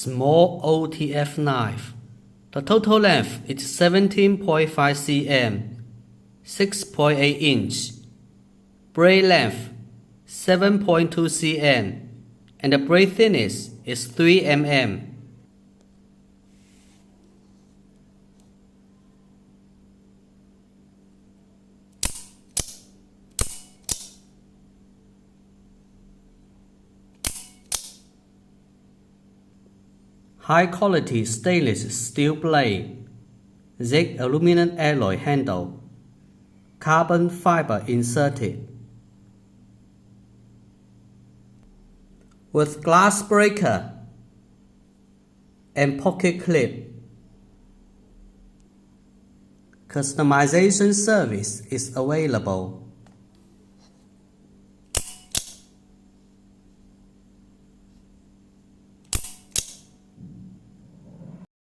Small OTF knife. The total length is 17.5 cm, 6.8 inch. Blade length 7.2 cm, and the blade thickness is 3 mm. High-quality stainless steel blade, zinc aluminum alloy handle, carbon fiber inserted. With glass breaker and pocket clip. Customization service is available.